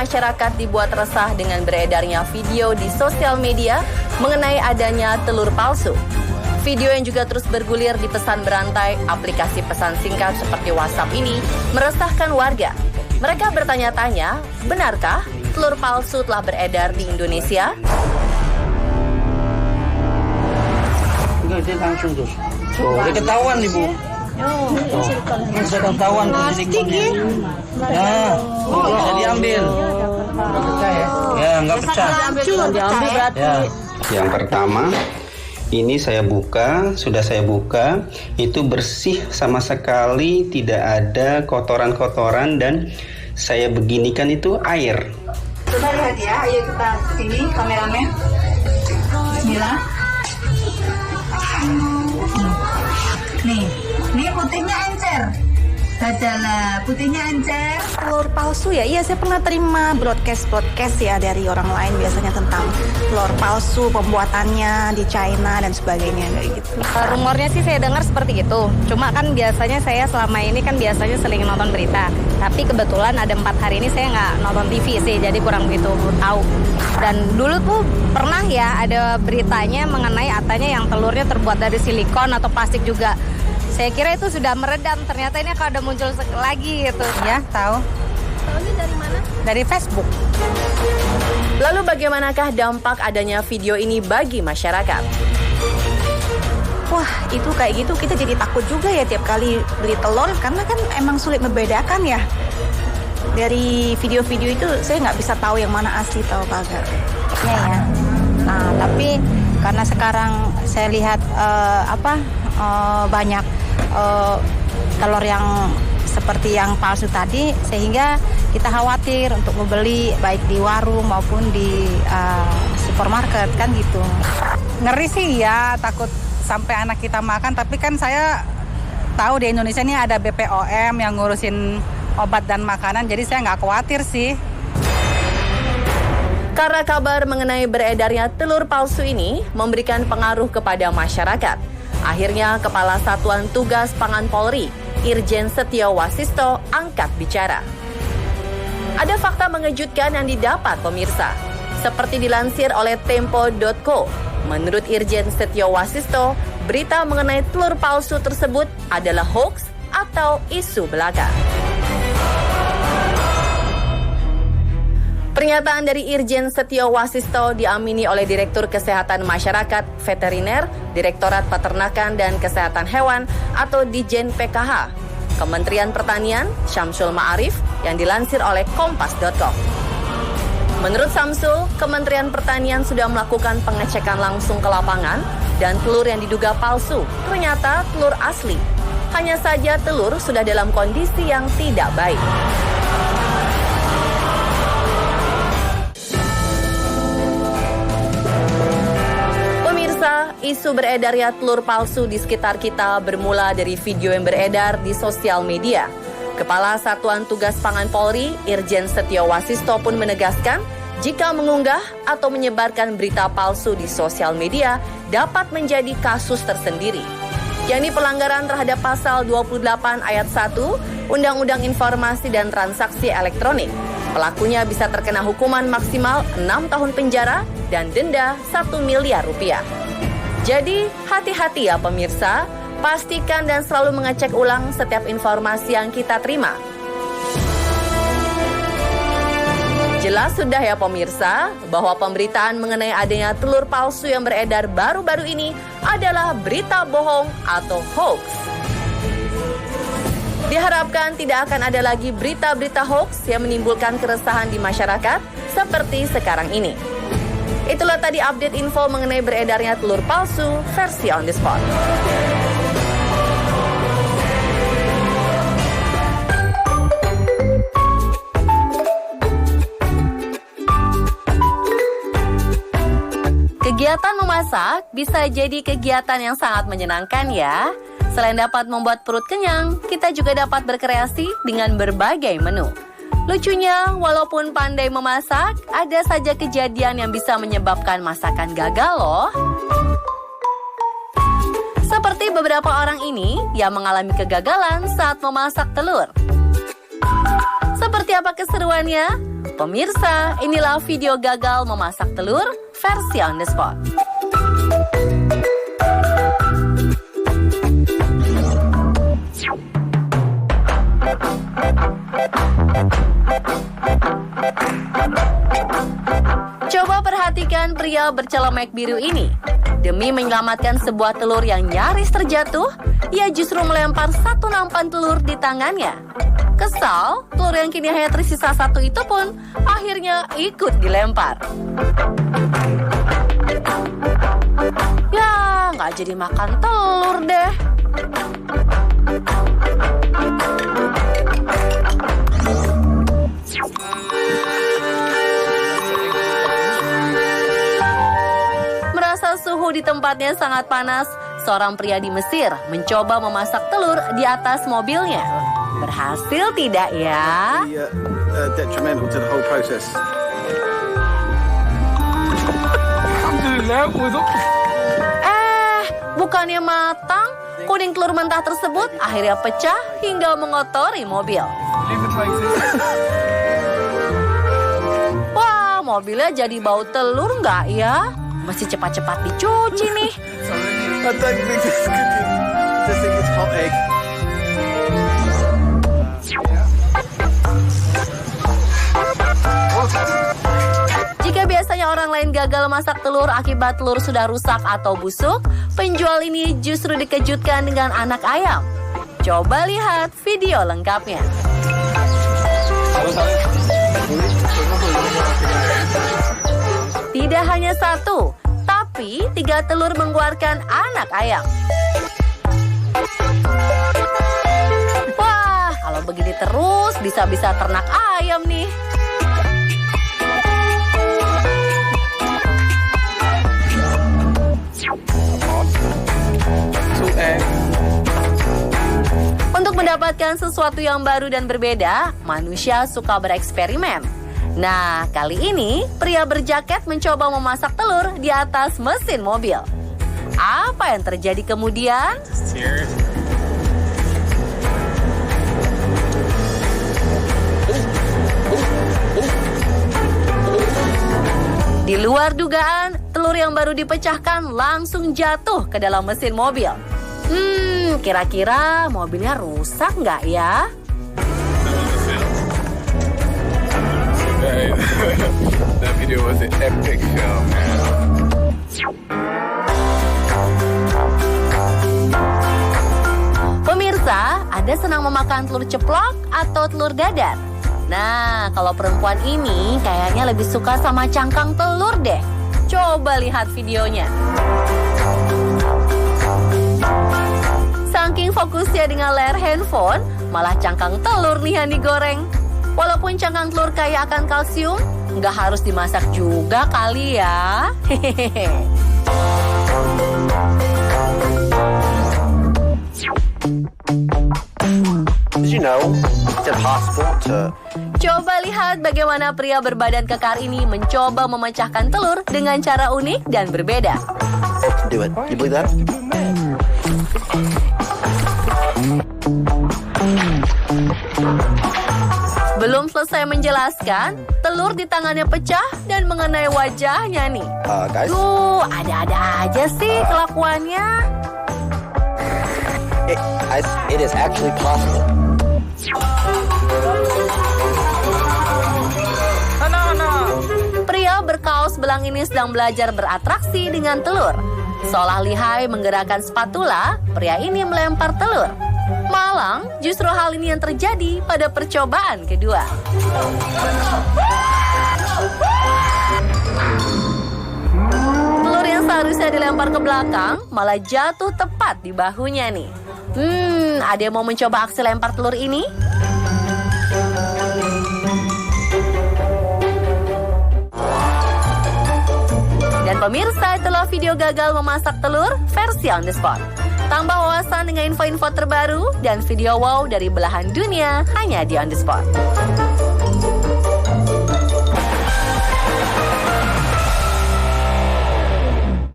masyarakat dibuat resah dengan beredarnya video di sosial media mengenai adanya telur palsu. Video yang juga terus bergulir di pesan berantai aplikasi pesan singkat seperti WhatsApp ini meresahkan warga. Mereka bertanya-tanya, benarkah telur palsu telah beredar di Indonesia? Enggak, dia langsung tuh. Udah ketahuan nih, Bu. Sudah ketahuan silikonnya. Nah, bisa diambil. Nggak pecah ya? Ya, nggak pecah. Diambil berarti. Ya. Yang pertama, ini sudah saya buka, itu bersih sama sekali, tidak ada kotoran-kotoran dan saya beginikan itu air. Coba lihat ya, ayo kita sini kameramen. Bismillah. Nih putihnya encer. Adalah putihnya encer. Telur palsu ya, iya saya pernah terima broadcast ya dari orang lain biasanya tentang telur palsu, pembuatannya di China dan sebagainya kayak gitu. Rumornya sih saya dengar seperti itu. Cuma kan biasanya saya selama ini kan biasanya sering nonton berita. Tapi kebetulan ada 4 hari ini saya nggak nonton TV sih, jadi kurang begitu tahu. Dan dulu tuh pernah ya ada beritanya mengenai katanya yang telurnya terbuat dari silikon atau plastik juga. Saya kira itu sudah meredam, ternyata ini akan ada muncul lagi gitu. Ya, tahu. Tahunya dari mana? Dari Facebook. Lalu bagaimanakah dampak adanya video ini bagi masyarakat? Wah, itu kayak gitu kita jadi takut juga ya tiap kali beli telur karena kan emang sulit membedakan ya. Dari video-video itu saya nggak bisa tahu yang mana asli atau kagak. Ya. Nah, tapi karena sekarang saya lihat banyak telur yang seperti yang palsu tadi, sehingga kita khawatir untuk membeli baik di warung maupun di supermarket kan gitu. Ngeri sih ya, takut sampai anak kita makan, tapi kan saya tahu di Indonesia ini ada BPOM yang ngurusin obat dan makanan, jadi saya nggak khawatir sih. Karena kabar mengenai beredarnya telur palsu ini memberikan pengaruh kepada masyarakat. Akhirnya Kepala Satuan Tugas Pangan Polri, Irjen Setio Wasisto, angkat bicara. Ada fakta mengejutkan yang didapat pemirsa. Seperti dilansir oleh Tempo.co, menurut Irjen Setio Wasisto, berita mengenai telur palsu tersebut adalah hoax atau isu belaka. Pernyataan dari Irjen Setio Wasisto diamini oleh Direktur Kesehatan Masyarakat Veteriner, Direktorat Peternakan dan Kesehatan Hewan atau Dijen PKH, Kementerian Pertanian, Syamsul Ma'arif, yang dilansir oleh Kompas.com. Menurut Syamsul, Kementerian Pertanian sudah melakukan pengecekan langsung ke lapangan dan telur yang diduga palsu ternyata telur asli. Hanya saja telur sudah dalam kondisi yang tidak baik. Isu beredarnya telur palsu di sekitar kita bermula dari video yang beredar di sosial media. Kepala Satuan Tugas Pangan Polri, Irjen Setio Wasisto pun menegaskan, jika mengunggah atau menyebarkan berita palsu di sosial media dapat menjadi kasus tersendiri, yakni pelanggaran terhadap pasal 28 ayat 1 Undang-Undang Informasi dan Transaksi Elektronik. Pelakunya bisa terkena hukuman maksimal 6 tahun penjara dan denda 1 miliar rupiah. Jadi, hati-hati ya pemirsa, pastikan dan selalu mengecek ulang setiap informasi yang kita terima. Jelas sudah ya pemirsa, bahwa pemberitaan mengenai adanya telur palsu yang beredar baru-baru ini adalah berita bohong atau hoax. Diharapkan tidak akan ada lagi berita-berita hoax yang menimbulkan keresahan di masyarakat seperti sekarang ini. Itulah tadi update info mengenai beredarnya telur palsu versi on the spot. Kegiatan memasak bisa jadi kegiatan yang sangat menyenangkan ya. Selain dapat membuat perut kenyang, kita juga dapat berkreasi dengan berbagai menu. Lucunya, walaupun pandai memasak, ada saja kejadian yang bisa menyebabkan masakan gagal loh. Seperti beberapa orang ini yang mengalami kegagalan saat memasak telur. Seperti apa keseruannya? Pemirsa, inilah video gagal memasak telur versi on the spot. Coba perhatikan pria bercelemek biru ini. Demi menyelamatkan sebuah telur yang nyaris terjatuh, ia justru melempar satu nampan telur di tangannya. Kesal, telur yang kini hanya tersisa satu itu pun akhirnya ikut dilempar. Ya, nggak jadi makan telur deh. Merasa suhu di tempatnya sangat panas, seorang pria di Mesir mencoba memasak telur di atas mobilnya. Berhasil tidak ya? Detrimental to the whole process. Bukannya matang, kuning telur mentah tersebut akhirnya pecah hingga mengotori mobil. Wah, mobilnya jadi bau telur nggak ya? Masih cepat-cepat dicuci nih. I don't think it's good. I just think it's hot egg. Jika biasanya orang lain gagal masak telur akibat telur sudah rusak atau busuk, penjual ini justru dikejutkan dengan anak ayam. Coba lihat video lengkapnya. Tidak hanya satu, tapi 3 telur mengeluarkan anak ayam. Wah, kalau begini terus bisa-bisa ternak ayam nih. Untuk mendapatkan sesuatu yang baru dan berbeda, manusia suka bereksperimen. Nah, kali ini pria berjaket mencoba memasak telur di atas mesin mobil. Apa yang terjadi kemudian? Di luar dugaan, telur yang baru dipecahkan langsung jatuh ke dalam mesin mobil. Kira-kira mobilnya rusak nggak ya? That video was an epic film, man. Pemirsa, Anda senang memakan telur ceplok atau telur dadar? Nah, kalau perempuan ini kayaknya lebih suka sama cangkang telur deh. Coba lihat videonya. Saking fokusnya dengan layar handphone, malah cangkang telur nih yang digoreng. Walaupun cangkang telur kaya akan kalsium, nggak harus dimasak juga kali ya. Hehehe. Did you know it's impossible to... Coba lihat bagaimana pria berbadan kekar ini mencoba memecahkan telur dengan cara unik dan berbeda. do it? You believe that? Belum selesai menjelaskan, telur di tangannya pecah dan mengenai wajahnya nih. Guys? Duh, ada-ada aja sih kelakuannya. It is actually possible. Pria berkaos belang ini sedang belajar beratraksi dengan telur. Seolah lihai menggerakkan spatula, pria ini melempar telur. Malang, justru hal ini yang terjadi pada percobaan kedua. Telur yang seharusnya dilempar ke belakang malah jatuh tepat di bahunya nih. Ada yang mau mencoba aksi lempar telur ini? Dan pemirsa, itulah video gagal memasak telur versi on the spot. Tambah wawasan dengan info-info terbaru dan video wow dari belahan dunia hanya di On The Spot.